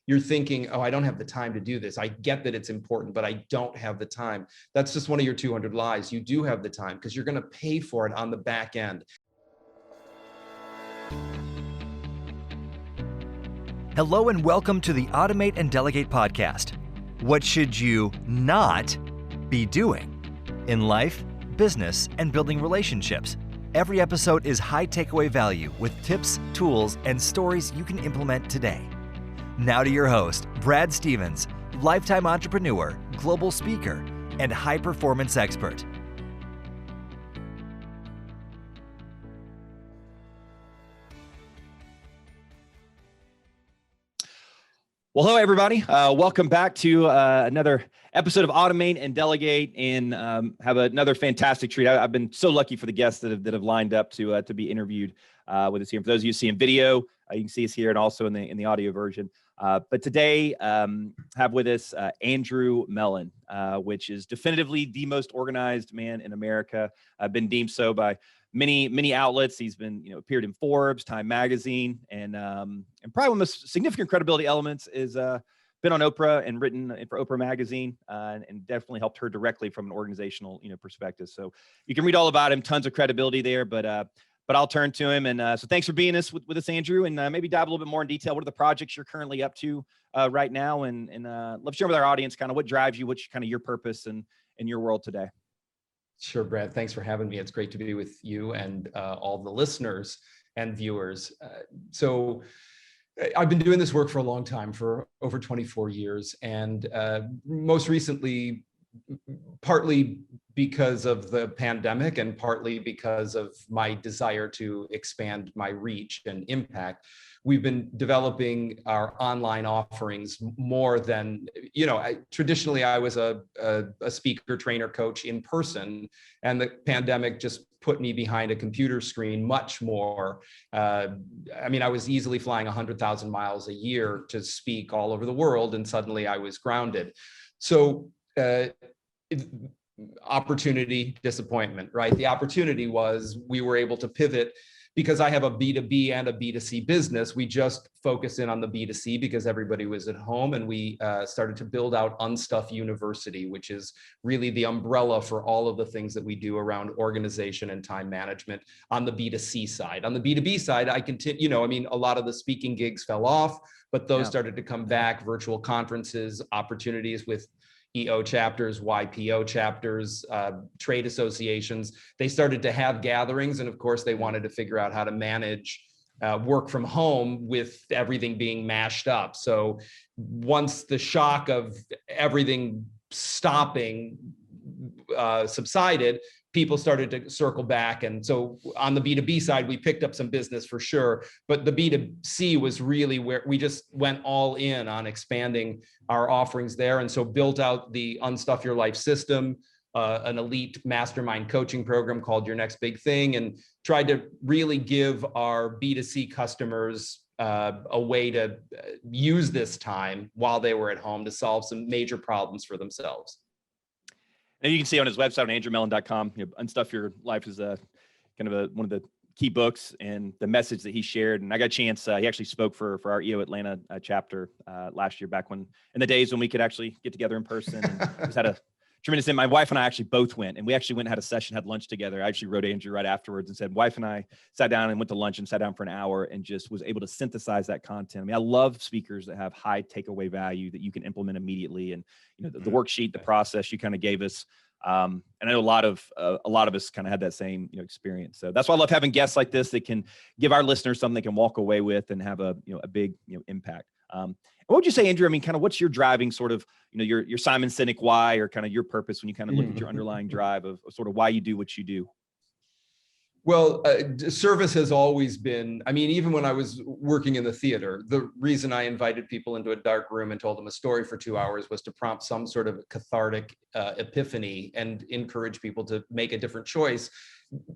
you're thinking, oh, I don't have the time to do this. I get that it's important, but I don't have the time. That's just one of your 200 lies. You do have the time because you're going to pay for it on the back end. Hello and welcome to the Automate and Delegate podcast. What should you not be doing in life, business, and building relationships? Every episode is high takeaway value with tips, tools, and stories you can implement today. Now to your host, Brad Stevens, lifetime entrepreneur, global speaker, and high performance expert. Well, hello, everybody. Welcome back to another episode of Automate and Delegate, and have another fantastic treat. I've been so lucky for the guests that have lined up to be interviewed with us here. For those of you seeing video, you can see us here and also in the audio version. But today, have with us Andrew Mellen, which is definitively the most organized man in America. I've been deemed so by many outlets. He's been, appeared in Forbes, Time Magazine, and probably one of the most significant credibility elements is been on Oprah and written for Oprah Magazine, and definitely helped her directly from an organizational, perspective. So you can read all about him, tons of credibility there, but I'll turn to him. And so thanks for being with us, Andrew, and maybe dive a little bit more in detail. What are the projects you're currently up to right now? And let's share with our audience kind of what drives you, what's kind of your purpose in your world today. Sure, Brad. Thanks for having me. It's great to be with you and all the listeners and viewers. So I've been doing this work for a long time, for over 24 years. And most recently, partly because of the pandemic and partly because of my desire to expand my reach and impact, we've been developing our online offerings more than, traditionally I was a speaker, trainer, coach in person, and the pandemic just put me behind a computer screen much more. I was easily flying 100,000 miles a year to speak all over the world, and suddenly I was grounded. So opportunity, disappointment, right? The opportunity was we were able to pivot because I have a B2B and a B2C business. We just focused in on the B2C because everybody was at home, and we started to build out Unstuff University, which is really the umbrella for all of the things that we do around organization and time management on the B2C side. On the B2B side, I continue, a lot of the speaking gigs fell off, but those started to come back, virtual conferences, opportunities with EO chapters, YPO chapters, trade associations. They started to have gatherings, and of course they wanted to figure out how to manage work from home with everything being mashed up. So once the shock of everything stopping subsided, people started to circle back. And so on the B2B side, we picked up some business for sure, but the B2C was really where we just went all in on expanding our offerings there. And so built out the Unstuff Your Life system, an elite mastermind coaching program called Your Next Big Thing, and tried to really give our B2C customers a way to use this time while they were at home to solve some major problems for themselves. And you can see on his website, on andrewmellen.com, Unstuff Your Life is one of the key books, and the message that he shared. And I got a chance, he actually spoke for our EO Atlanta chapter last year, back in the days when we could actually get together in person. And just had a tremendous thing. My wife and I actually both went, and we actually went and had a session, had lunch together. I actually wrote Andrew right afterwards and said, wife and I sat down and went to lunch and sat down for an hour and just was able to synthesize that content. I love speakers that have high takeaway value that you can implement immediately. And, the worksheet, the process you kind of gave us. And I know a lot of us kind of had that same, experience. So that's why I love having guests like this that can give our listeners something they can walk away with and have a big, impact. What would you say, Andrew? Kind of what's your driving sort of, your Simon Sinek why, or kind of your purpose when you kind of look at your underlying drive of sort of why you do what you do? Well, service has always been, even when I was working in the theater, the reason I invited people into a dark room and told them a story for 2 hours was to prompt some sort of cathartic epiphany and encourage people to make a different choice,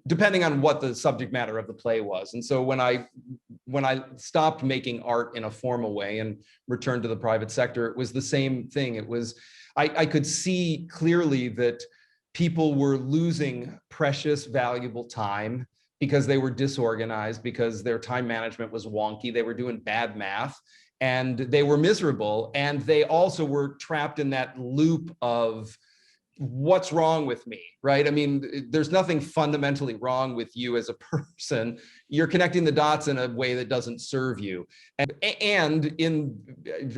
depending on what the subject matter of the play was. And so when I stopped making art in a formal way and returned to the private sector, it was the same thing. It was, I could see clearly that people were losing precious, valuable time because they were disorganized, because their time management was wonky. They were doing bad math. and they were miserable. And they also were trapped in that loop of what's wrong with me, right? I mean, there's nothing fundamentally wrong with you as a person. You're connecting the dots in a way that doesn't serve you. And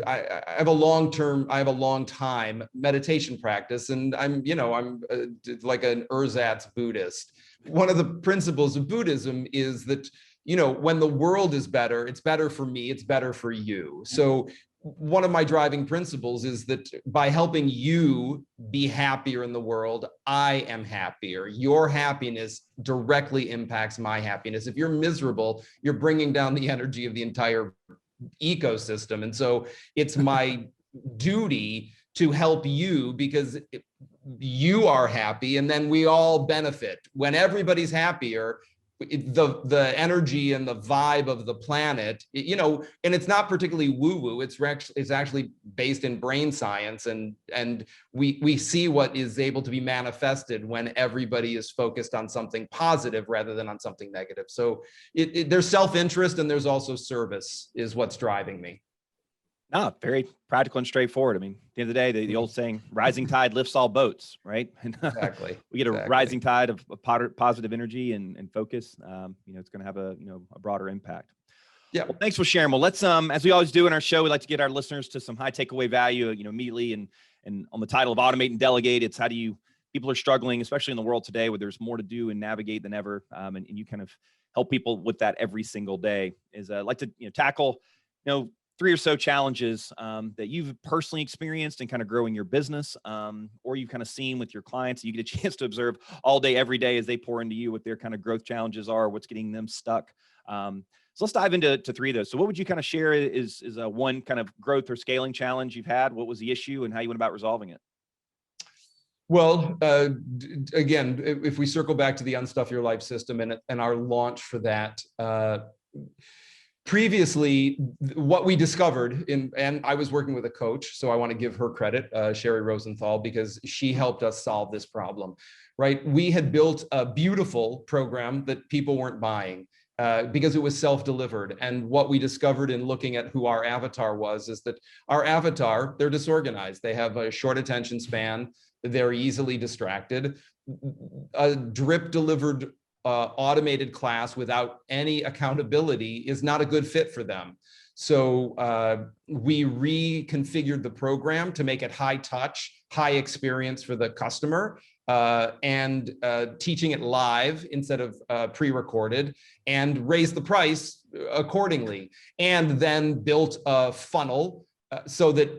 I have a long time meditation practice, and I'm like an ersatz Buddhist. One of the principles of Buddhism is that, when the world is better, it's better for me, it's better for you. So one of my driving principles is that by helping you be happier in the world, I am happier. Your happiness directly impacts my happiness. If you're miserable, you're bringing down the energy of the entire ecosystem. And so it's my duty to help you because you are happy, and then we all benefit. When everybody's happier, the energy and the vibe of the planet, and it's not particularly woo-woo. It's actually based in brain science, and we see what is able to be manifested when everybody is focused on something positive rather than on something negative. So there's self-interest, and there's also service is what's driving me. No, very practical and straightforward. I mean, at the end of the day, the old saying, rising tide lifts all boats, right? Exactly. We get a rising tide of positive energy and focus. It's going to have a broader impact. Yeah. Well, thanks for sharing. Well, let's, as we always do in our show, we like to get our listeners to some high takeaway value, immediately. And on the title of Automate and Delegate, it's people are struggling, especially in the world today where there's more to do and navigate than ever. And you kind of help people with that every single day. I'd like to tackle, 3 or so challenges that you've personally experienced in kind of growing your business, or you've kind of seen with your clients. You get a chance to observe all day, every day as they pour into you what their kind of growth challenges are, what's getting them stuck. So let's dive into 3 of those. So what would you kind of share is one kind of growth or scaling challenge you've had? What was the issue and how you went about resolving it? Well, again, if we circle back to the Unstuff Your Life system and our launch for that, previously, what we discovered and I was working with a coach, so I want to give her credit, Sherry Rosenthal, because she helped us solve this problem, right? We had built a beautiful program that people weren't buying because it was self-delivered. And what we discovered in looking at who our avatar was is that our avatar, they're disorganized. They have a short attention span. They're easily distracted. A drip delivered automated class without any accountability is not a good fit for them. So we reconfigured the program to make it high touch, high experience for the customer, and teaching it live instead of pre-recorded, and raised the price accordingly, and then built a funnel so that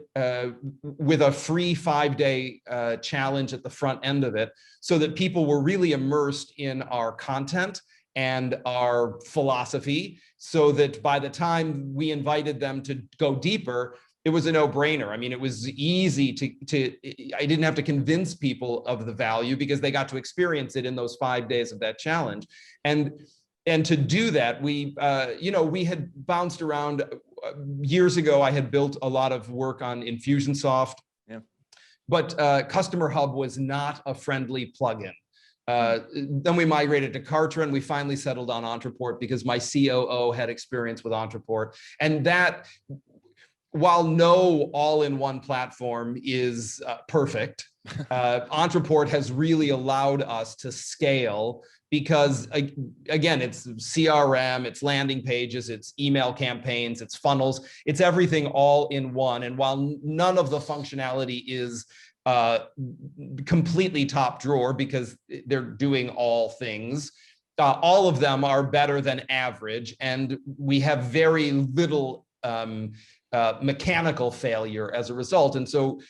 with a free 5-day challenge at the front end of it, so that people were really immersed in our content and our philosophy, so that by the time we invited them to go deeper, it was a no-brainer. I mean, it was easy I didn't have to convince people of the value because they got to experience it in those 5 days of that challenge. And to do that, we had bounced around. Years ago, I had built a lot of work on Infusionsoft, but Customer Hub was not a friendly plugin. Then we migrated to Kartra, and we finally settled on Ontraport because my COO had experience with Ontraport. And that, while no all-in-one platform is perfect, Ontraport has really allowed us to scale because, again, it's CRM, it's landing pages, it's email campaigns, it's funnels, it's everything all in one. And while none of the functionality is completely top drawer because they're doing all things, all of them are better than average. And we have very little mechanical failure as a result. And so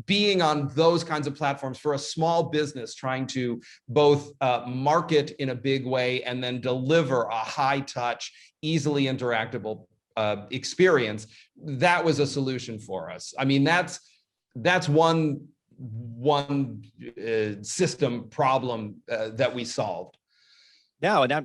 being on those kinds of platforms for a small business trying to both market in a big way and then deliver a high touch, easily interactable experience, that was a solution for us. I mean, that's one system problem that we solved. Now, and I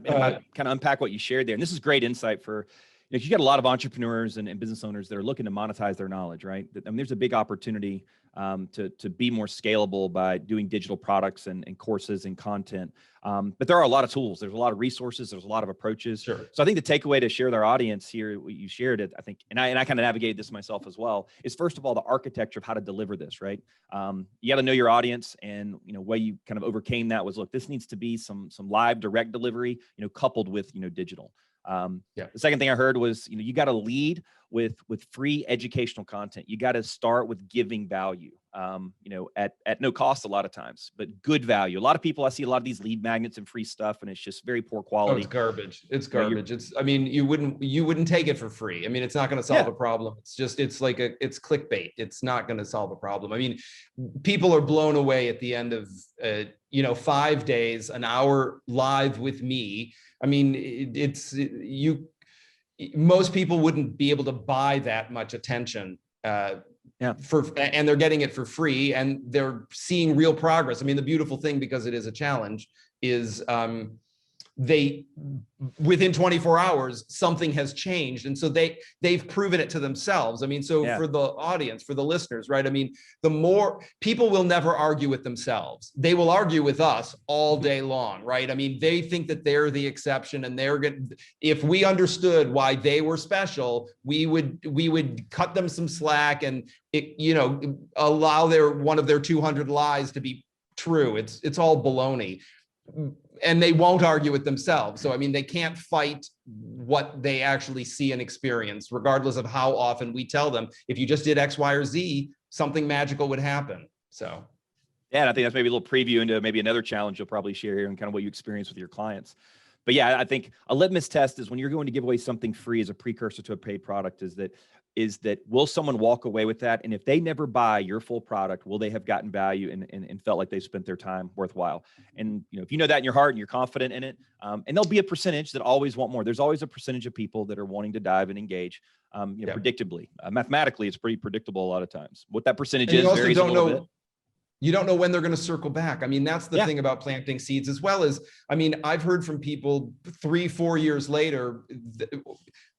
kind of unpack what you shared there. And this is great insight for you got a lot of entrepreneurs and business owners that are looking to monetize their knowledge, right? I mean, there's a big opportunity to be more scalable by doing digital products and courses and content. But there are a lot of tools. There's a lot of resources. There's a lot of approaches. Sure. So I think the takeaway to share with our audience here, what you shared it, I think, and I kind of navigated this myself as well, is first of all, the architecture of how to deliver this, right? You got to know your audience, and, way you kind of overcame that was, look, this needs to be some live direct delivery, coupled with, digital. The second thing I heard was, you got to lead with free educational content. You got to start with giving value, at no cost a lot of times, but good value. A lot of people, I see a lot of these lead magnets and free stuff, and it's just very poor quality. Oh, it's garbage. It's garbage. You wouldn't take it for free. I mean, it's not going to solve a problem. It's clickbait. It's not going to solve a problem. I mean, people are blown away at the end of, 5 days, an hour live with me. I mean, most people wouldn't be able to buy that much attention, and they're getting it for free, and they're seeing real progress. I mean, the beautiful thing, because it is a challenge, is within 24 hours, something has changed. And so they've proven it to themselves. I mean, for the audience, for the listeners, right? I mean, the more people will never argue with themselves. They will argue with us all day long, right? I mean, they think that they're the exception, and if we understood why they were special, we would cut them some slack and allow one of their 200 lies to be true. It's all baloney. And they won't argue with themselves. So, I mean, they can't fight what they actually see and experience, regardless of how often we tell them, if you just did X, Y, or Z, something magical would happen. So. Yeah, and I think that's maybe a little preview into maybe another challenge you'll probably share here and kind of what you experience with your clients. But yeah, I think a litmus test is when you're going to give away something free as a precursor to a paid product, is that will someone walk away with that? And if they never buy your full product, will they have gotten value and felt like they spent their time worthwhile? And if you know that in your heart and you're confident in it, and there'll be a percentage that always want more. There's always a percentage of people that are wanting to dive and engage, predictably. Mathematically, it's pretty predictable a lot of times. What that percentage is varies a little bit. You don't know when they're going to circle back. I mean, that's the thing about planting seeds, as well as, I mean, I've heard from people 3-4 years later,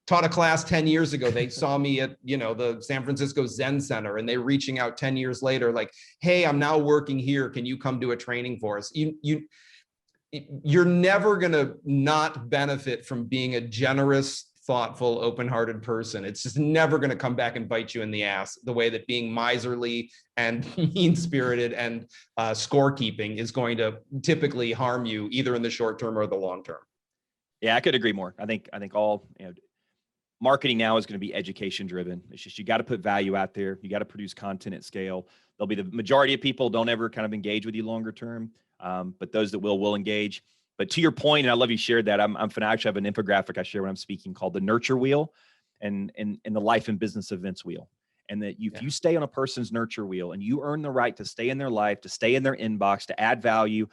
taught a class 10 years ago. They saw me at, the San Francisco Zen Center, and they're reaching out 10 years later, like, hey, I'm now working here. Can you come do a training for us? You're never going to not benefit from being a generous, thoughtful, open-hearted person. It's just never going to come back and bite you in the ass the way that being miserly and mean-spirited and scorekeeping is going to typically harm you, either in the short term or the long term. Yeah, I could agree more. I think all, marketing now is going to be education driven. It's just, you got to put value out there. You got to produce content at scale. There'll be the majority of people don't ever kind of engage with you longer term. But those that will engage. But to your point, and I love you shared that, I actually have an infographic I share when I'm speaking called the nurture wheel and the life and business events wheel. And that if you stay on a person's nurture wheel and you earn the right to stay in their life, to stay in their inbox, to add value,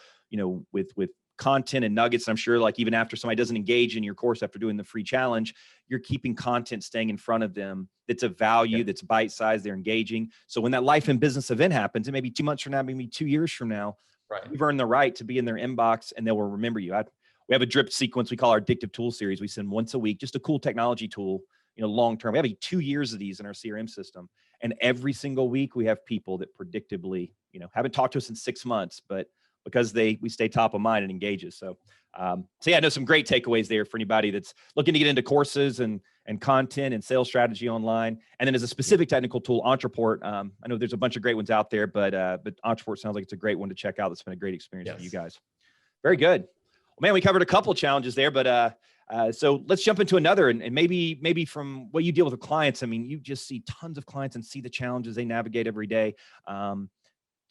with content and nuggets. I'm sure, like, even after somebody doesn't engage in your course after doing the free challenge, you're keeping content staying in front of them that's of value, that's bite-sized, they're engaging. So when that life and business event happens, and maybe 2 months from now, maybe 2 years from now, you've earned the right to be in their inbox, and they will remember you. We have a drip sequence we call our addictive tool series. We send once a week, just a cool technology tool, long-term. We have 2 years of these in our CRM system. And every single week we have people that predictably, haven't talked to us in 6 months, but because we stay top of mind and engages. So yeah, I know some great takeaways there for anybody that's looking to get into courses and content and sales strategy online. And then as a specific technical tool, Entreport, I know there's a bunch of great ones out there, but Entreport sounds like it's a great one to check out. That's been a great experience for you guys. Very good. Well, man, we covered a couple of challenges there, but so let's jump into another, and maybe from what you deal with clients. I mean, you just see tons of clients and see the challenges they navigate every day.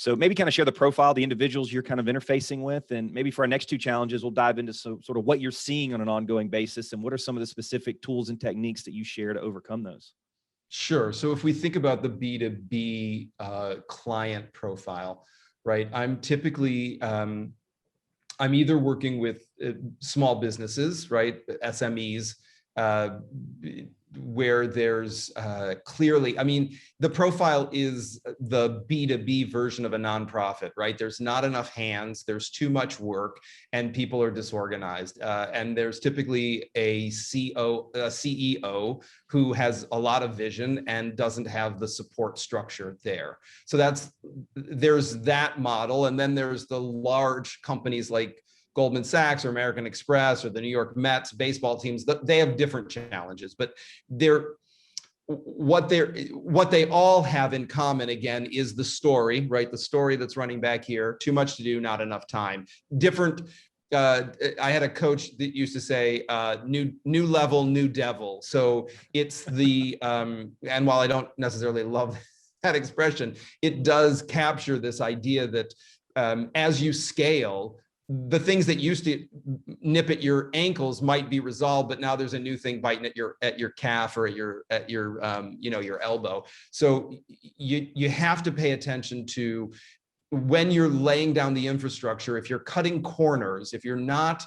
So maybe kind of share the profile, the individuals you're kind of interfacing with, and maybe for our next 2 challenges, we'll dive into sort of what you're seeing on an ongoing basis, and what are some of the specific tools and techniques that you share to overcome those. Sure. So if we think about the B2B client profile, right? I'm typically, I'm either working with small businesses, right? SMEs, where there's clearly, I mean, the profile is the B2B version of a nonprofit, right? There's not enough hands, there's too much work, and people are disorganized. And there's typically a CEO who has a lot of vision and doesn't have the support structure there. So there's that model. And then there's the large companies like Goldman Sachs or American Express or the New York Mets baseball teams. They have different challenges, but what they all have in common, again, is the story, right? The story that's running back here: too much to do, not enough time. Different. I had a coach that used to say, new level, new devil. So it's the, and while I don't necessarily love that expression, it does capture this idea that as you scale, the things that used to nip at your ankles might be resolved, but now there's a new thing biting at your calf or at your elbow. So you have to pay attention to, when you're laying down the infrastructure, if you're cutting corners, if you're not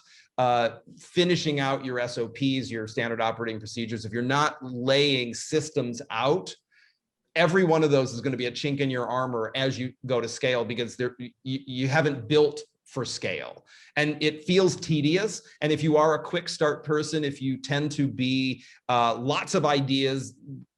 finishing out your SOPs, your standard operating procedures, if you're not laying systems out, every one of those is going to be a chink in your armor as you go to scale, because you haven't built for scale, and it feels tedious. And if you are a quick start person, if you tend to be lots of ideas,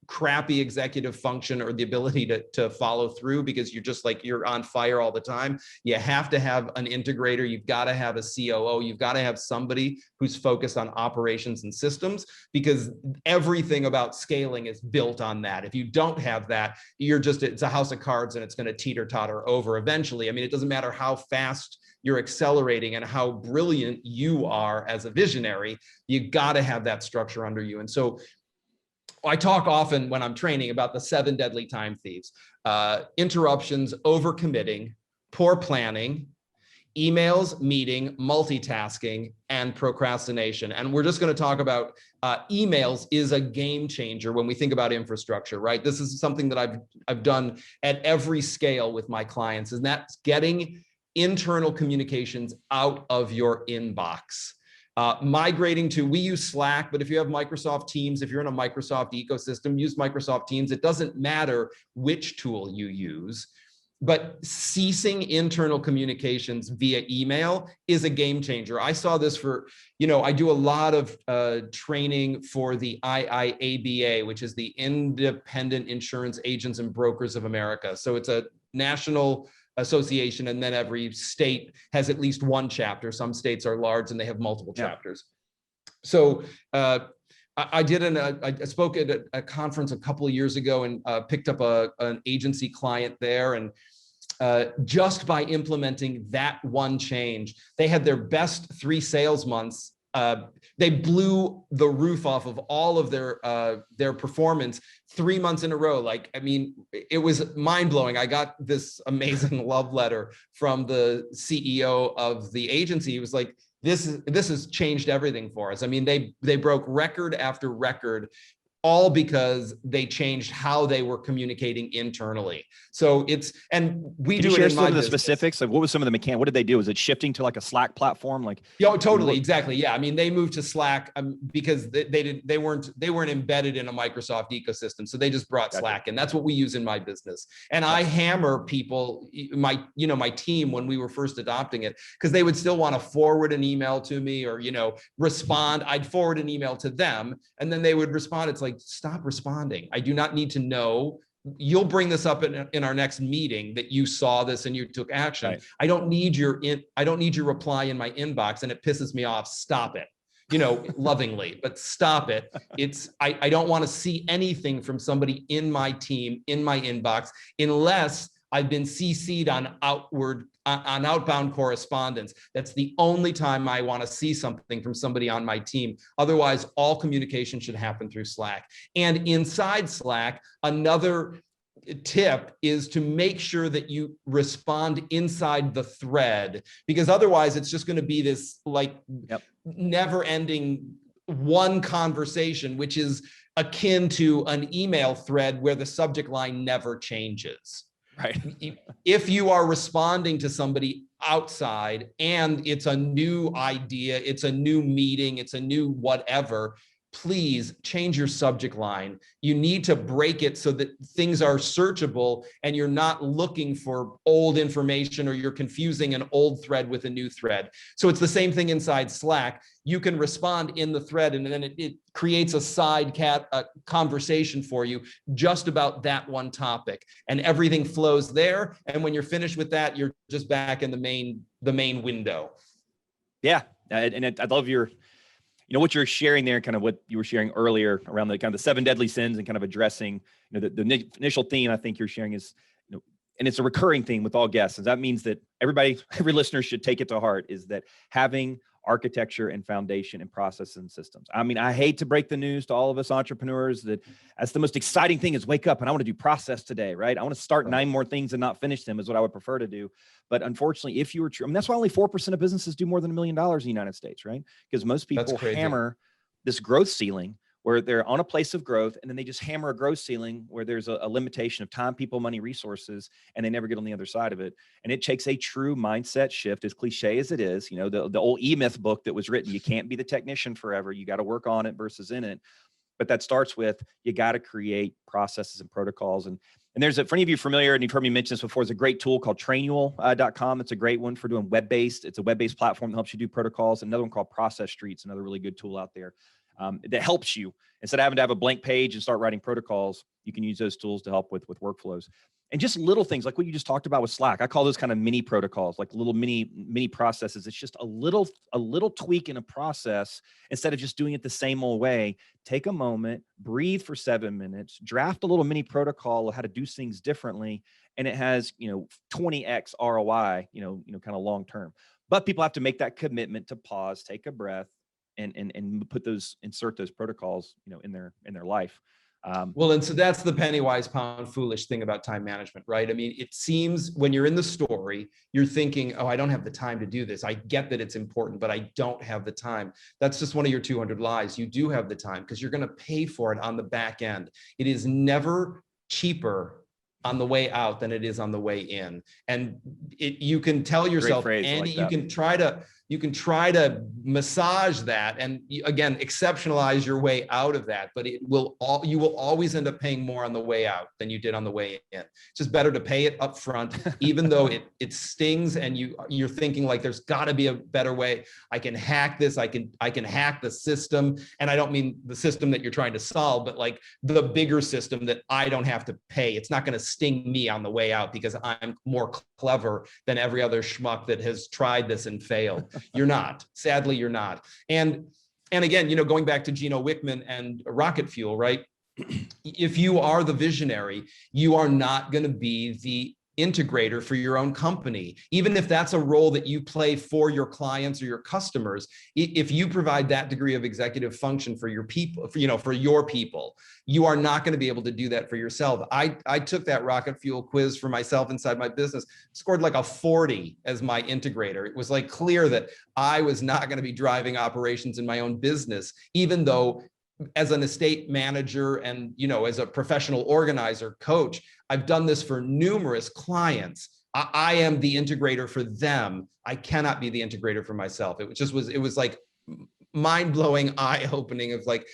crappy executive function, or the ability to follow through because you're on fire all the time, you have to have an integrator. You've got to have a COO. You've got to have somebody who's focused on operations and systems, because everything about scaling is built on that. If you don't have that, it's a house of cards, and it's going to teeter-totter over eventually. I mean, it doesn't matter how fast you're accelerating and how brilliant you are as a visionary, you got to have that structure under you. And so I talk often when I'm training about the 7 deadly time thieves: interruptions, overcommitting, poor planning, emails, meeting, multitasking, and procrastination. And we're just going to talk about emails is a game changer when we think about infrastructure, right? This is something that I've done at every scale with my clients, and that's getting internal communications out of your inbox. Migrating to, we use Slack, but if you have Microsoft Teams, if you're in a Microsoft ecosystem, use Microsoft Teams. It doesn't matter which tool you use, but ceasing internal communications via email is a game changer. I saw this for, I do a lot of training for the IIABA, which is the Independent Insurance Agents and Brokers of America. So it's a national association, and then every state has at least one chapter. Some states are large and they have multiple chapters. So I spoke at a conference a couple of years ago and picked up an agency client there, and just by implementing that one change, they had their best 3 sales months. They blew the roof off of all of their performance 3 months in a row. Like, I mean, it was mind blowing. I got this amazing love letter from the CEO of the agency. He was like, this has changed everything for us. I mean, they broke record after record, all because they changed how they were communicating internally. So we do it in my business. Can you share some of the specifics? Like, what was some of the mechanics? What did they do? Was it shifting to like a Slack platform? Like, totally, exactly. Yeah, I mean, they moved to Slack because they weren't embedded in a Microsoft ecosystem, so they just brought Slack in. That's what we use in my business. And I hammer people, my team, when we were first adopting it, because they would still want to forward an email to me or respond. I'd forward an email to them, and then they would respond. It's like, stop responding. I do not need to know. You'll bring this up in our next meeting that you saw this and you took action. Right. I don't need your reply in my inbox, and it pisses me off. Stop it. Lovingly, but stop it. I don't want to see anything from somebody in my team in my inbox unless I've been CC'd on outbound correspondence. That's the only time I want to see something from somebody on my team. Otherwise, all communication should happen through Slack. And inside Slack, another tip is to make sure that you respond inside the thread, because otherwise it's just going to be this never-ending one conversation, which is akin to an email thread where the subject line never changes. Right. If you are responding to somebody outside and it's a new idea, it's a new meeting, it's a new whatever, please change your subject line. You need to break it so that things are searchable and you're not looking for old information, or you're confusing an old thread with a new thread. So it's the same thing inside Slack. You can respond in the thread, and then it creates a side conversation for you just about that one topic, and everything flows there. And when you're finished with that, you're just back in the main window. Yeah. And I love what you're sharing there, kind of what you were sharing earlier around the kind of the 7 deadly sins, and kind of addressing, the initial theme I think you're sharing is, and it's a recurring theme with all guests. And that means that every listener should take it to heart, is that having architecture and foundation and process and systems. I mean, I hate to break the news to all of us entrepreneurs that's the most exciting thing, is wake up and I want to do process today, right? I want to start 9 more things and not finish them, is what I would prefer to do. But unfortunately, if you were true, that's why only 4% of businesses do more than $1 million in the United States, right? Because most people hammer this growth ceiling, where they're on a place of growth, and then they just hammer a growth ceiling where there's a limitation of time, people, money, resources, and they never get on the other side of it. And it takes a true mindset shift, as cliche as it is. The old E-Myth book that was written, you can't be the technician forever. You got to work on it versus in it. But that starts with, you got to create processes and protocols. And there's for any of you familiar, and you've heard me mention this before, there's a great tool called trainual.com. It's a great one for doing web-based. It's a web-based platform that helps you do protocols. Another one called Process Streets, another really good tool out there. That helps you, instead of having to have a blank page and start writing protocols, you can use those tools to help with workflows. And just little things like what you just talked about with Slack. I call those kind of mini protocols, like little mini processes. It's just a little tweak in a process. Instead of just doing it the same old way, take a moment, breathe for 7 minutes, draft a little mini protocol of how to do things differently. And it has, 20x ROI, kind of long term. But people have to make that commitment to pause, take a breath, and insert those protocols, in their life. Well, and so that's the penny wise, pound foolish thing about time management, right? I mean, it seems when you're in the story, you're thinking, oh, I don't have the time to do this. I get that it's important, but I don't have the time. That's just one of your 200 lies. You do have the time, because you're going to pay for it on the back end. It is never cheaper on the way out than it is on the way in. And you can tell yourself, and you can try to massage that, and again, exceptionalize your way out of that, but you will always end up paying more on the way out than you did on the way in. It's just better to pay it up front, even though it stings, and you're thinking like, there's got to be a better way. I can hack this. I can hack the system. And I don't mean the system that you're trying to solve, but like the bigger system that I don't have to pay. It's not going to sting me on the way out because I'm more clever than every other schmuck that has tried this and failed. You're not. Sadly, you're not. And again, going back to Gino Wickman and rocket fuel, right? If you are the visionary, you are not going to be the integrator for your own company, even if that's a role that you play for your clients or your customers. If you provide that degree of executive function for your people, for your people, you are not going to be able to do that for yourself. I took that rocket fuel quiz for myself inside my business, scored like a 40 as my integrator. It was like clear that I was not going to be driving operations in my own business, even though as an estate manager and, as a professional organizer, coach, I've done this for numerous clients. I am the integrator for them. I cannot be the integrator for myself. It was like mind-blowing, eye-opening of like,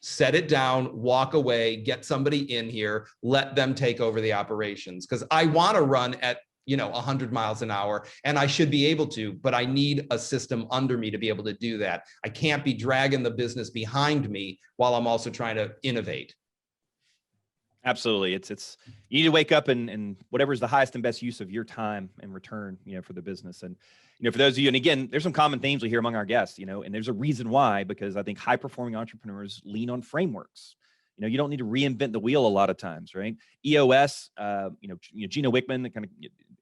set it down, walk away, get somebody in here, let them take over the operations. Because I want to run at 100 miles an hour, and I should be able to, but I need a system under me to be able to do that. I can't be dragging the business behind me while I'm also trying to innovate. Absolutely. It's you need to wake up and whatever is the highest and best use of your time and return, for the business. And, for those of you, and again, there's some common themes we hear among our guests, and there's a reason why, because I think high performing entrepreneurs lean on frameworks. You don't need to reinvent the wheel a lot of times, right? EOS, Gino Wickman, kind of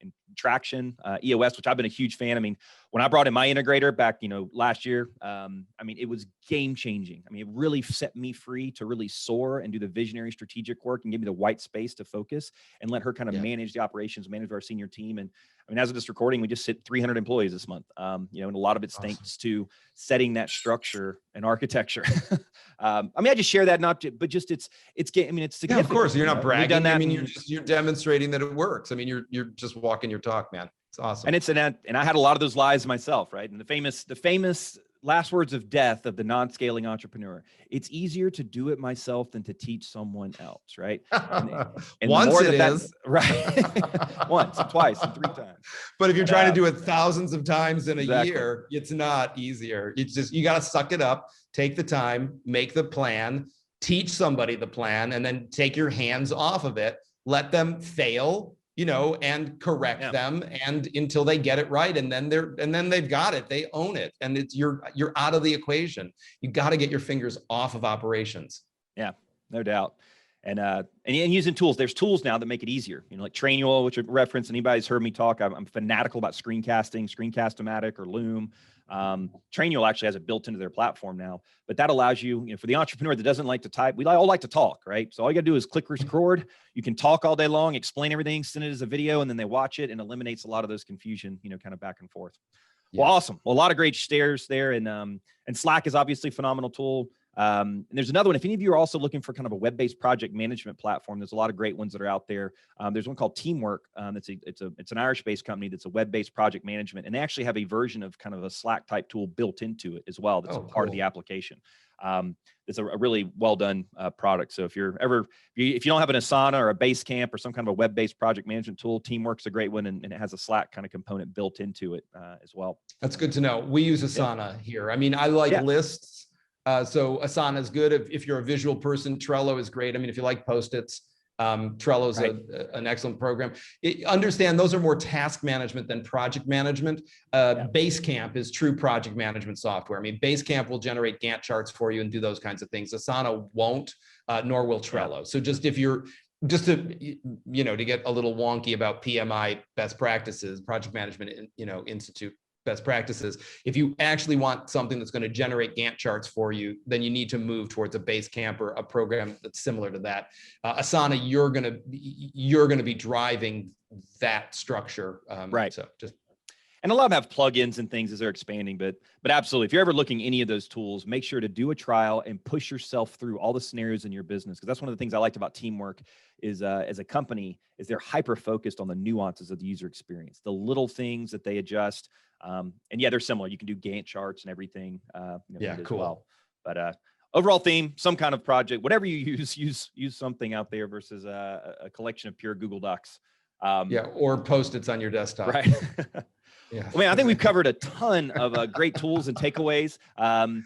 in traction, EOS, which I've been a huge fan. I mean, when I brought in my integrator back, last year, it was game changing. It really set me free to really soar and do the visionary strategic work and give me the white space to focus and let her kind of manage the operations, manage our senior team. And as of this recording, we just hit 300 employees this month. And a lot of it's thanks to setting that structure and architecture. I just share that, but just it's significant. Yeah, of course, you're not bragging. You're demonstrating that it works. You're just walking your talk, man. It's awesome. And I had a lot of those lies myself, right? And the famous last words of death of the non-scaling entrepreneur. It's easier to do it myself than to teach someone else, right? And Once it is. Right. Once, and twice, and 3 times. But if you're trying to do it thousands of times in a Exactly. year, it's not easier. It's just, you got to suck it up, take the time, make the plan, teach somebody the plan, and then take your hands off of it, let them fail, and correct them, and until they get it right. And then they've got it, they own it. And it's, you're out of the equation. You got to get your fingers off of operations. Yeah, no doubt. And using tools, there's tools now that make it easier, like Trainual, which I reference. Anybody's heard me talk, I'm fanatical about screencasting, Screencast-O-Matic or Loom. Trainual actually has it built into their platform now, but that allows you, for the entrepreneur that doesn't like to type, we all like to talk, right? So all you gotta do is click record. You can talk all day long, explain everything, send it as a video, and then they watch it, and eliminates a lot of those confusion, kind of back and forth. Yeah. Well, awesome. Well, a lot of great shares there. And Slack is obviously a phenomenal tool. And there's another one. If any of you are also looking for kind of a web-based project management platform, there's a lot of great ones that are out there. There's one called Teamwork. It's an Irish-based company that's a web-based project management, and they actually have a version of kind of a Slack type tool built into it as well. That's a part of the application. It's a really well done product. So if you don't have an Asana or a Basecamp or some kind of a web-based project management tool, Teamwork's a great one, and it has a Slack kind of component built into it as well. That's good to know. We use Asana here. I mean, I like lists. So Asana is good if you're a visual person. Trello is great. I mean, if you like Post-its, Trello is an excellent program. Understand those are more task management than project management. Basecamp is true project management software. I mean, Basecamp will generate Gantt charts for you and do those kinds of things. Asana won't, nor will Trello. So to get a little wonky about PMI best practices, Project Management, Institute best practices. If you actually want something that's going to generate Gantt charts for you, then you need to move towards a Basecamp or a program that's similar to that. Asana, you're going to be driving that structure. Right. So and a lot of them have plugins and things as they're expanding, but absolutely, if you're ever looking any of those tools, make sure to do a trial and push yourself through all the scenarios in your business. Because that's one of the things I liked about Teamwork is as a company is they're hyper focused on the nuances of the user experience, the little things that they adjust. And they're similar. You can do Gantt charts and everything. Cool. Well. But overall theme, some kind of project, whatever you use something out there versus a collection of pure Google Docs. Or Post-its on your desktop. Right. Yeah. I mean, I think we've covered a ton of great tools and takeaways. I'd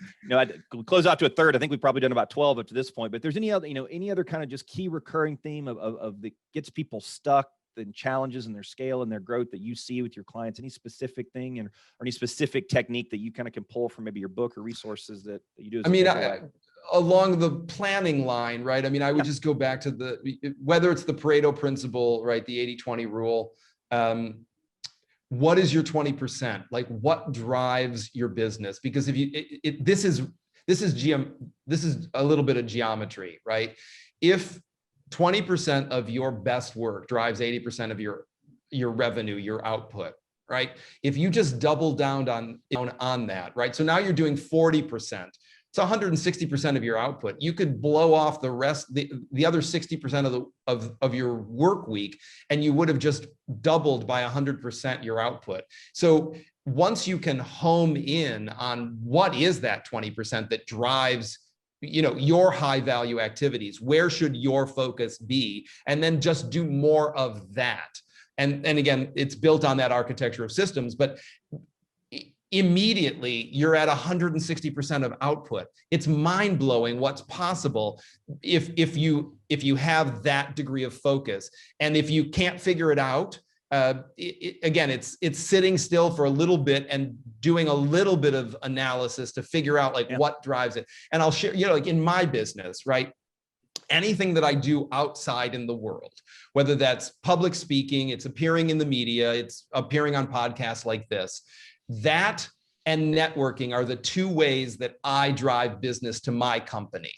close out to a third. I think we've probably done about 12 up to this point. But if there's any other kind of just key recurring theme of that gets people stuck, and challenges in their scale and their growth that you see with your clients, any specific thing or any specific technique that you kind of can pull from maybe your book or resources that you do? Along the planning line, right? I mean, I would just go back to whether it's the Pareto principle, right? The 80-20 rule. What is your 20%? Like, what drives your business? Because if this is a little bit of geometry, right? If 20% of your best work drives 80% of your revenue, your output, right? If you just double down on that, right? So now you're doing 40%. It's 160% of your output. You could blow off the rest, the other 60% of your work week, and you would have just doubled by 100% your output. So once you can home in on what is that 20% that drives your high value activities, where should your focus be? And then just do more of that. And again, it's built on that architecture of systems, but immediately you're at 160% of output. It's mind blowing what's possible if you have that degree of focus. And if you can't figure it out, again, it's sitting still for a little bit and doing a little bit of analysis to figure out what drives it. And I'll share, like in my business, right? Anything that I do outside in the world, whether that's public speaking, it's appearing in the media, it's appearing on podcasts like this, that and networking are the two ways that I drive business to my company.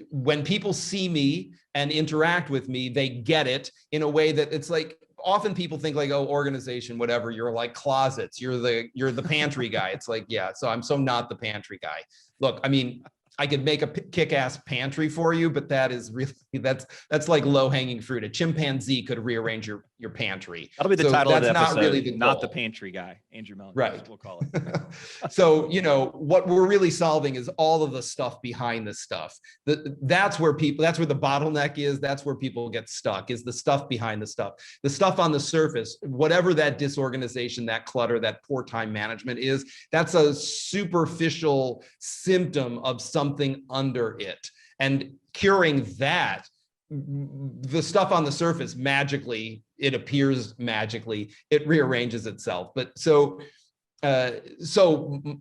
When people see me and interact with me, they get it in a way that it's like, often people think like, oh, organization, whatever, you're like closets, you're the pantry guy. It's like, yeah, so I'm so not the pantry guy. Look, I mean, I could make a kick-ass pantry for you, but that is really, that's like low-hanging fruit. A chimpanzee could rearrange your your pantry. That'll be the So title of the that's episode, not really the not the goal. pantry guy, Andrew Mellen. Right. We'll call it. So, what we're really solving is all of the stuff behind the stuff. That's where the bottleneck is. That's where people get stuck, is the stuff behind the stuff on the surface, whatever that disorganization, that clutter, that poor time management is, that's a superficial symptom of something under it. And curing that, the stuff on the surface, magically, it appears magically, it rearranges itself. But so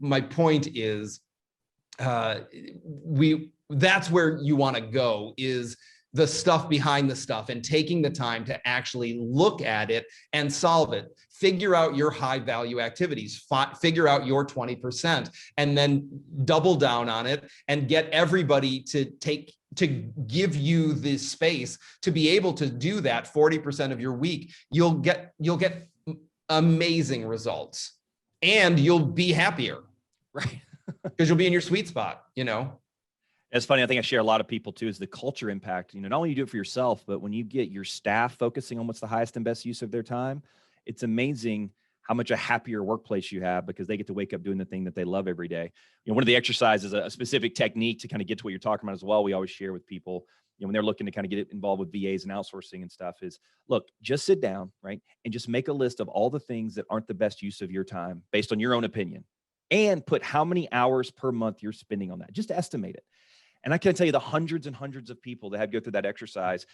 my point is, that's where you want to go, is the stuff behind the stuff, and taking the time to actually look at it and solve it. Figure out your high value activities, figure out your 20%, and then double down on it and get everybody to give you the space to be able to do that 40% of your week. You'll get amazing results, and you'll be happier, right? Because you'll be in your sweet spot, It's funny. I think I share a lot of people too, is the culture impact. Not only you do it for yourself, but when you get your staff focusing on what's the highest and best use of their time, it's amazing how much a happier workplace you have, because they get to wake up doing the thing that they love every day. One of the exercises, a specific technique to kind of get to what you're talking about as well, we always share with people, when they're looking to kind of get involved with VAs and outsourcing and stuff, is, look, just sit down, right? And just make a list of all the things that aren't the best use of your time based on your own opinion, and put how many hours per month you're spending on that. Just estimate it. And I can tell you the hundreds and hundreds of people that have go through that exercise,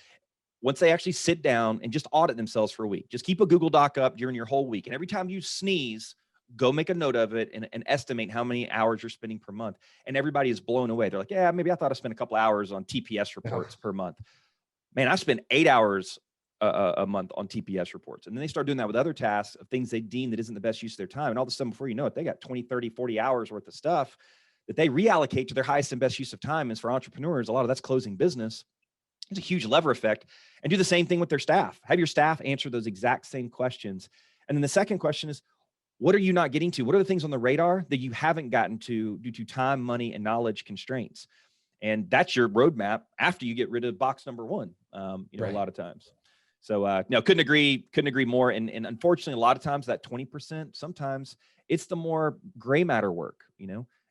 once they actually sit down and just audit themselves for a week, just keep a Google Doc up during your whole week. And every time you sneeze, go make a note of it and estimate how many hours you're spending per month. And everybody is blown away. They're like, yeah, maybe I thought I spent a couple hours on TPS reports per month. Man, I spend 8 hours a month on TPS reports. And then they start doing that with other tasks of things they deem that isn't the best use of their time. And all of a sudden, before you know it, they got 20, 30, 40 hours worth of stuff that they reallocate to their highest and best use of time. And for entrepreneurs, a lot of that's closing business. It's a huge lever effect. And do the same thing with their staff. Have your staff answer those exact same questions. And then the second question is, what are you not getting to? What are the things on the radar that you haven't gotten to due to time, money, and knowledge constraints? And that's your roadmap after you get rid of box number one, right. A lot of times. So no, couldn't agree more. And unfortunately, a lot of times that 20%, sometimes it's the more gray matter work,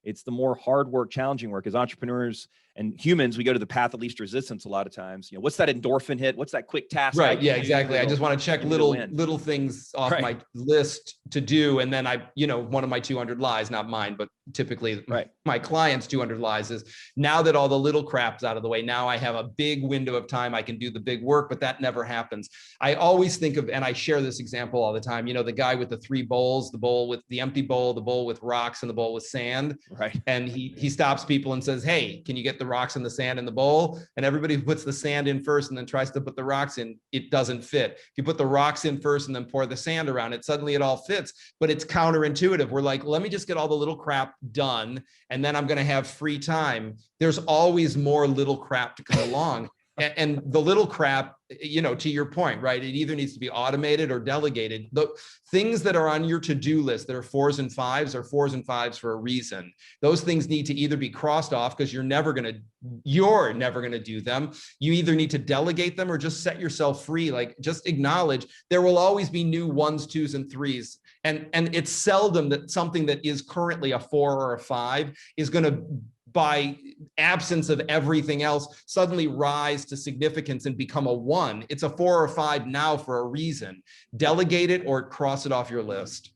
it's the more hard work, challenging work. As entrepreneurs and humans, we go to the path of least resistance a lot of times. What's that endorphin hit? What's that quick task? Right. Yeah, exactly. I just want to check little things off my list to do. And then one of my 200 lies, not mine, but typically my clients' 200 lies is, now that all the little crap's out of the way, now I have a big window of time I can do the big work, but that never happens. I always think of, and I share this example all the time, the guy with the 3 bowls, the bowl with the empty bowl, the bowl with rocks, and the bowl with sand. Right. And he stops people and says, hey, can you get the rocks and the sand in the bowl? And everybody puts the sand in first and then tries to put the rocks in. It doesn't fit. If you put the rocks in first and then pour the sand around it, suddenly it all fits. But it's counterintuitive. We're like, let me just get all the little crap done, and then I'm going to have free time. There's always more little crap to come along. And the little crap, to your point, right? It either needs to be automated or delegated. The things that are on your to-do list that are 4s and 5s are 4s and 5s for a reason. Those things need to either be crossed off because you're never going to do them. You either need to delegate them or just set yourself free. Like, just acknowledge there will always be new 1s, 2s, and 3s. And it's seldom that something that is currently a 4 or a 5 is going to, by absence of everything else, suddenly rise to significance and become a 1. It's a 4 or 5 now for a reason. Delegate it or cross it off your list.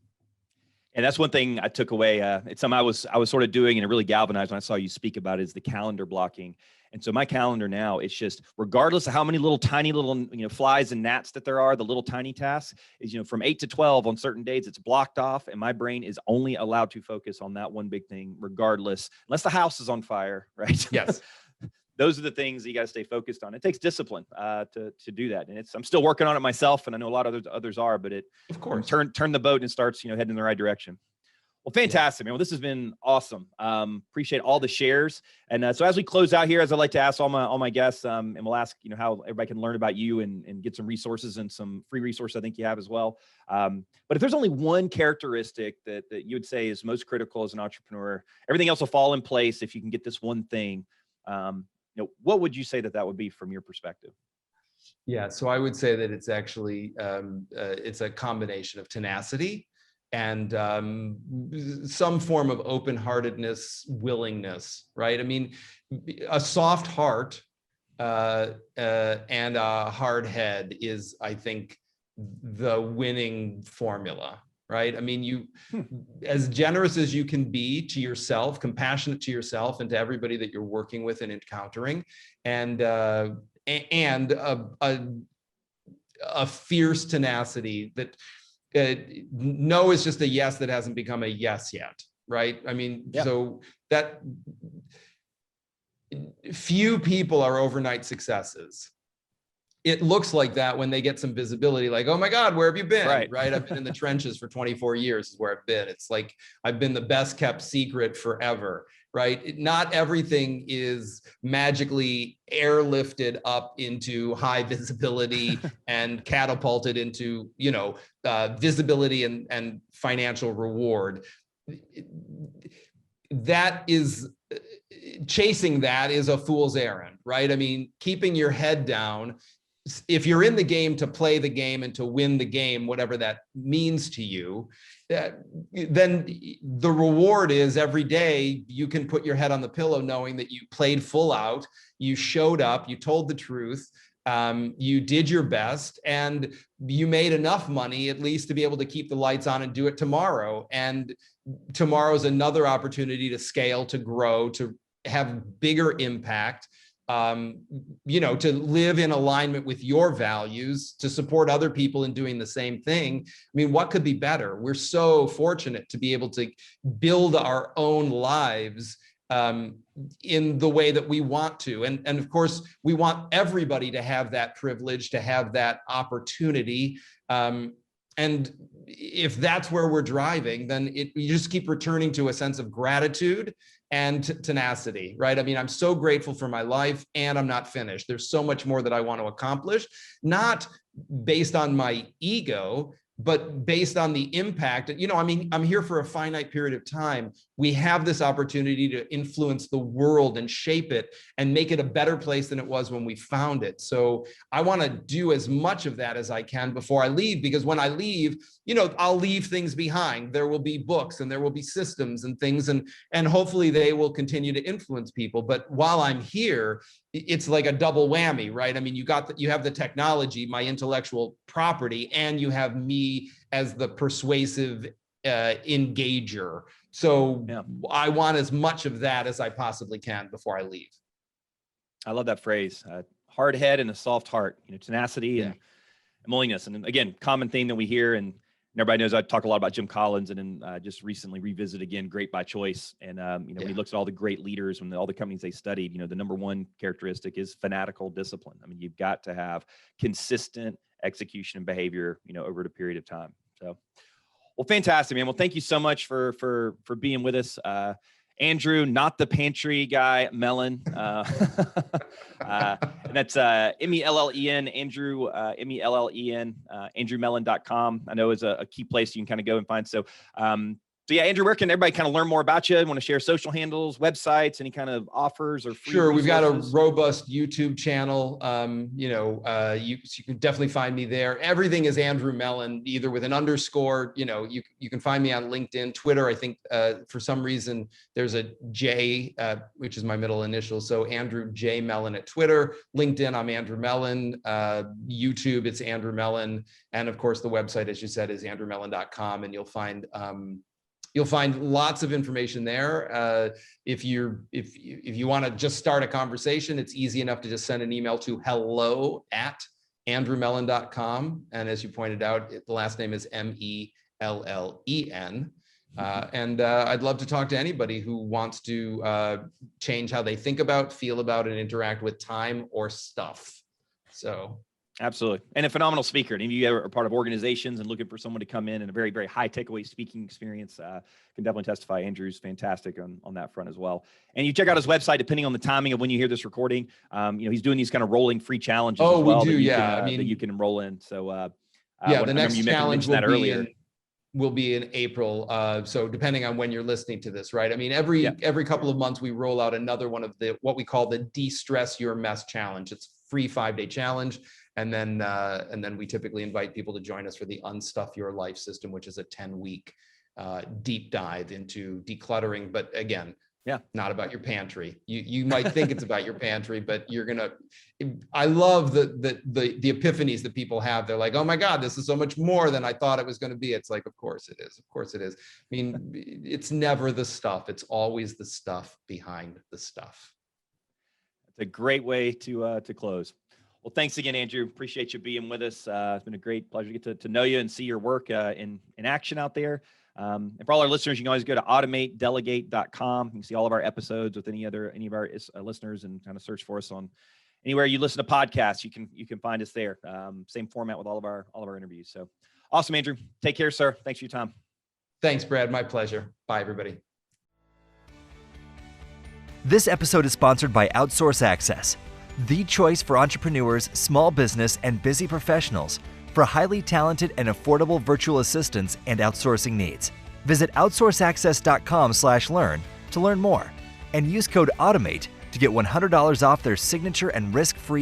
And that's one thing I took away. It's something I was sort of doing, and it really galvanized when I saw you speak about it, is the calendar blocking. And so my calendar now, it's just, regardless of how many tiny little flies and gnats that there are, the little tiny tasks is, from 8 to 12 on certain days, it's blocked off, and my brain is only allowed to focus on that one big thing, regardless, unless the house is on fire, right? Yes. Those are the things that you got to stay focused on. It takes discipline to do that. And I'm still working on it myself, and I know a lot of others are, but it, of course, turn the boat and starts, heading in the right direction. Well, fantastic, man. Well, this has been awesome. Appreciate all the shares. And so as we close out here, as I like to ask all my guests, and we'll ask, how everybody can learn about you and get some resources and some free resources I think you have as well. But if there's only one characteristic that you would say is most critical as an entrepreneur, everything else will fall in place if you can get this one thing. What would you say that would be from your perspective? Yeah, so I would say that it's actually it's a combination of tenacity and some form of open-heartedness, willingness, right? I mean, a soft heart and a hard head is, I think, the winning formula, right? I mean, you, as generous as you can be to yourself, compassionate to yourself and to everybody that you're working with and encountering, and a fierce tenacity that no is just a yes that hasn't become a yes yet, right? I mean, so that few people are overnight successes. It looks like that when they get some visibility, like, oh my God, where have you been? Right? I've been in the trenches for 24 years is where I've been. It's like, I've been the best kept secret forever, right? Not everything is magically airlifted up into high visibility and catapulted into, visibility and financial reward. That is, chasing that is a fool's errand, right? I mean, keeping your head down, if you're in the game to play the game and to win the game, whatever that means to you, then the reward is every day you can put your head on the pillow knowing that you played full out, you showed up, you told the truth, you did your best, and you made enough money at least to be able to keep the lights on and do it tomorrow. And tomorrow's another opportunity to scale, to grow, to have bigger impact, to live in alignment with your values, to support other people in doing the same thing. I mean, what could be better? We're so fortunate to be able to build our own lives in the way that we want to. And of course, we want everybody to have that privilege, to have that opportunity. And if that's where we're driving, then you just keep returning to a sense of gratitude and tenacity, right? I mean, I'm so grateful for my life and I'm not finished. There's so much more that I want to accomplish, not based on my ego, but based on the impact. I mean, I'm here for a finite period of time. We have this opportunity to influence the world and shape it and make it a better place than it was when we found it. So I want to do as much of that as I can before I leave, because when I leave, I'll leave things behind. There will be books and there will be systems and things, and hopefully they will continue to influence people. But while I'm here, it's like a double whammy, right? I mean, you have the technology, my intellectual property, and you have me as the persuasive engager. So I want as much of that as I possibly can before I leave. I love that phrase, hard head and a soft heart, tenacity and willingness. And again, common theme that we hear, and everybody knows I talk a lot about Jim Collins, and then just recently revisit again, Great by Choice. And, when he looks at all the great leaders, when all the companies they studied, the number one characteristic is fanatical discipline. I mean, you've got to have consistent execution and behavior, over a period of time. So, well, fantastic, man. Well, thank you so much for being with us. Andrew, not the pantry guy, Mellen. And that's M-E-L-L-E-N, Andrew, M-E-L-L-E-N, AndrewMellen.com. I know is a key place you can kind of go and find. So yeah, Andrew, where can everybody kind of learn more about you? Want to share social handles, websites, any kind of offers or free Sure, resources? We've got a robust YouTube channel. You can definitely find me there. Everything is Andrew Mellen, either with an underscore. You can find me on LinkedIn, Twitter. I think for some reason there's a J, which is my middle initial. So Andrew J Mellen at Twitter. LinkedIn, I'm Andrew Mellen. YouTube, it's Andrew Mellen, and of course the website, as you said, is AndrewMellen.com, and you'll find lots of information there. If you want to just start a conversation, it's easy enough to just send an email to hello@AndrewMellen.com. And as you pointed out, the last name is M-E-L-L-E-N. And I'd love to talk to anybody who wants to change how they think about, feel about, and interact with time or stuff. So. Absolutely. And a phenomenal speaker. And if you are part of organizations and looking for someone to come in and a very, very high takeaway speaking experience, can definitely testify. Andrew's fantastic on that front as well. And you check out his website, depending on the timing of when you hear this recording. He's doing these kind of rolling free challenges as well. We do, that you can enroll in. So the next challenge will be in April. So depending on when you're listening to this, right? I mean, every couple of months we roll out another one of what we call the De-Stress Your Mess Challenge. It's a free 5-day challenge. And then we typically invite people to join us for the Unstuff Your Life system, which is a 10-week deep dive into decluttering. But again, not about your pantry. You might think it's about your pantry, but I love the epiphanies that people have. They're like, oh my God, this is so much more than I thought it was going to be. It's like, of course it is. Of course it is. I mean, it's never the stuff. It's always the stuff behind the stuff. It's a great way to close. Well, thanks again, Andrew. Appreciate you being with us. It's been a great pleasure to get to know you and see your work in action out there. And for all our listeners, you can always go to automatedelegate.com. You can see all of our episodes with any of our listeners, and kind of search for us on anywhere you listen to podcasts. You can find us there. Same format with all of our interviews. So awesome, Andrew. Take care, sir. Thanks for your time. Thanks, Brad. My pleasure. Bye, everybody. This episode is sponsored by Outsource Access, the choice for entrepreneurs, small business, and busy professionals for highly talented and affordable virtual assistants and outsourcing needs. Visit outsourceaccess.com/learn to learn more and use code AUTOMATE to get $100 off their signature and risk-free